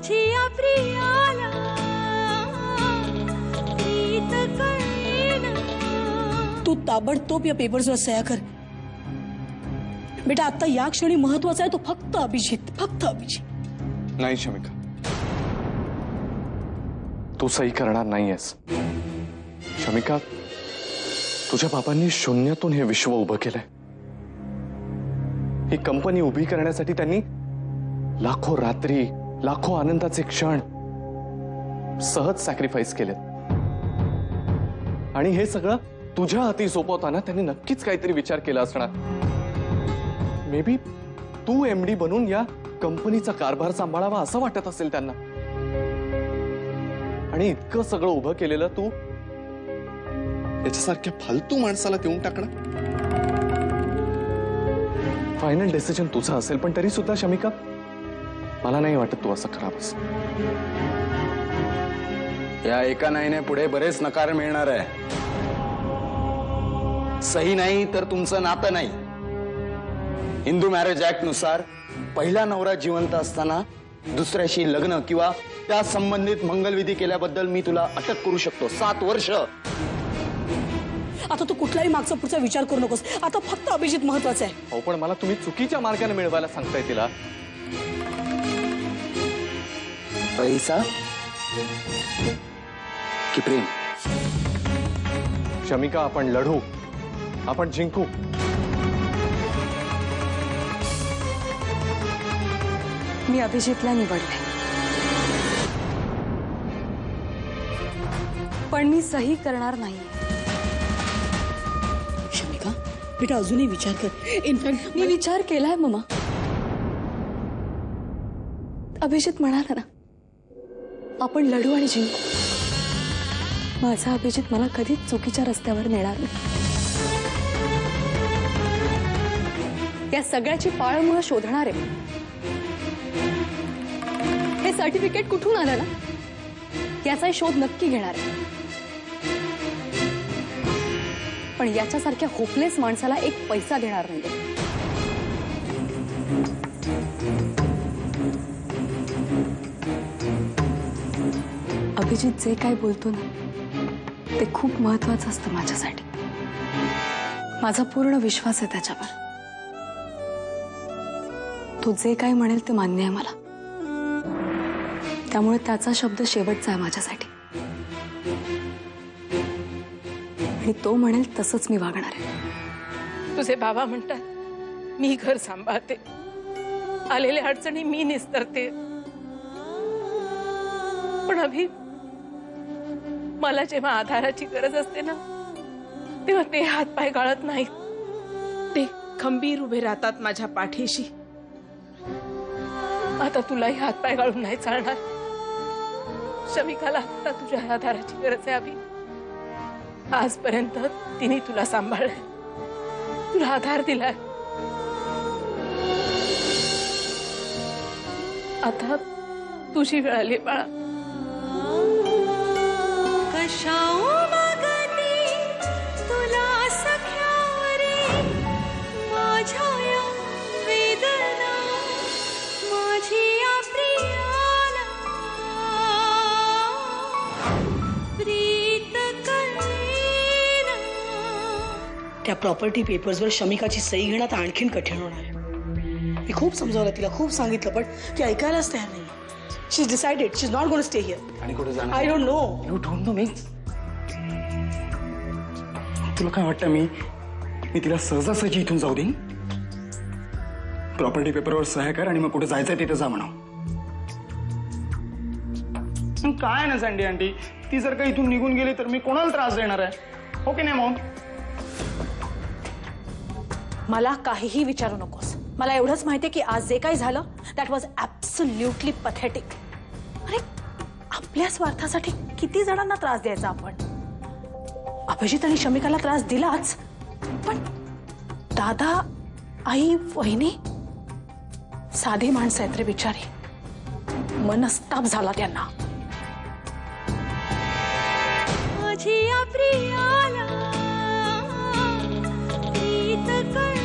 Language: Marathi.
माझी या प्रियाला प्रीत कळेना। तू ताबडतोब या पेपर्सवर सह्या कर बेटा। आता या क्षणी महत्वाचा आहे तो फक्त अभिजित, फक्त अभिजित। नाही शमिका, तू सही करणार नाहीयेस। शमिका, तुझ्या बाबांनी शून्यातून हे विश्व उभं केलंय। ही कंपनी उभी करण्यासाठी त्यांनी लाखो रात्री, लाखो आनंदाचे क्षण सहज सॅक्रिफाईस केलेत। आणि हे सगळं तुझ्या हाती सोपवताना त्यांनी नक्कीच काहीतरी विचार केला असणार। मे बी तू एमडी बनून या कंपनीचा कारभार सांभाळावा असं वाटत असेल त्यांना। आणि इतकं सगळं उभं केलेलं तू याच्यासारख्या फालतू माणसाला देऊन टाकणं। फायनल डिसिजन तुझा असेल, पण तरी सुद्धा शमिका मला नाही वाटत तू असं करावंस। या एका नाहीने पुढे बरेच नकार मिळणार आहे। सही नाही तर तुमचं नातं नाही। हिंदू मॅरेज ऍक्ट नुसार पहिला नवरा जिवंत असताना दुसऱ्याशी लग्न किंवा त्या संबंधित मंगलविधी केल्याबद्दल मी तुला अटक करू शकतो 7 वर्ष। आता तू कुठलाही मागचा पुढचा विचार करू नकोस। आता फक्त अभिजित महत्वाचा आहे। हो, पण मला तुम्ही चुकीच्या मार्गाने मिळवायला सांगताय तिला। पैसा की प्रेम? शमिका, आपण लढू, आपण जिंकू। मी अभिजितला निवडले, पण मी सही करणार नाही। शमिका बेटा, अजूनही विचार कर। इनफॅक्ट मी विचार केलाय मम्मा। अभिजित म्हणाला ना आपण लढू आणि जिंकू। माझा अभिजित मला कधीच चुकीच्या रस्त्यावर नेणार नाही। या सगळ्याची पाळमुळं शोधणार आहे। हे सर्टिफिकेट कुठून आलं ना याचा शोध नक्की घेणार आहे। पण याच्यासारख्या होपलेस माणसाला एक पैसा देणार नाही। अभिजित जे काय बोलतो ना ते खूप महत्वाचं असतं माझ्यासाठी। माझा पूर्ण विश्वास आहे त्याच्यावर। तो जे काय म्हणेल ते मान्य आहे मला, त्यामुळे त्याचा शब्द शेवटचा आहे माझ्यासाठी। आणि तो म्हणेल तसंच मी वागणार आहे। तुझे बाबा म्हणतात मी घर सांभाळते, आलेल्या अडचणी मी निस्तरते, पण अभि मला जेव्हा आधाराची गरज असते ना तेव्हा ते हात पाय गाळत नाहीत। ते खंबीर उभे राहतात माझ्या पाठीशी। आता तुलाही हात पाय गाळून नाही चालणार। शमिकाला आता तुझ्या आधाराची गरज आहे अभि। आजपर्यंत तिने तुला सांभाळलंय, तुला आधार दिलाय। आता तुझी वेळ आली बाळा। कशाऊ मागणी तुला सख्यावरी माझ्या या वेदना माझी या प्रियाला प्रीत कळेना। त्या प्रॉपर्टी पेपर्सवर शमिकाची सही घेणं आता आणखीन कठीण होणार आहे। मी खूप समजावलं तिला, खूप सांगितलं, पण ती ऐकायलाच तयार नाही। She is decided, she is not going to stay here. आणि कुठे जाणार? I don't know. You don't know means? तुला काय वाटतं मी तिला सहजासहजी इथून जाऊ देईन? प्रॉपर्टी पेपरवर सह्या कर आणि मग कुठे जायचंय तिथे जा म्हणा। काय ना सँडी आंटी, ती जर का इथून निघून गेली तर मी कोणाला त्रास देणार आहे? हो की नाही मॉम? मला काहीही विचारू नकोस। मला एवढंच माहितीये की आज जे काही झालं दॅट वॉज ॲब्सोल्युटली पथेटिक। अरे आपल्या स्वार्थासाठी किती जणांना त्रास द्यायचा आपण? अभिजित आणि शमिकाला त्रास दिलाच, पण दादा, आई, वहिनी साधी माणसं आहेत रे बिचारी। मनस्ताप झाला त्यांना। माझी या प्रियाला प्रीत कळेना।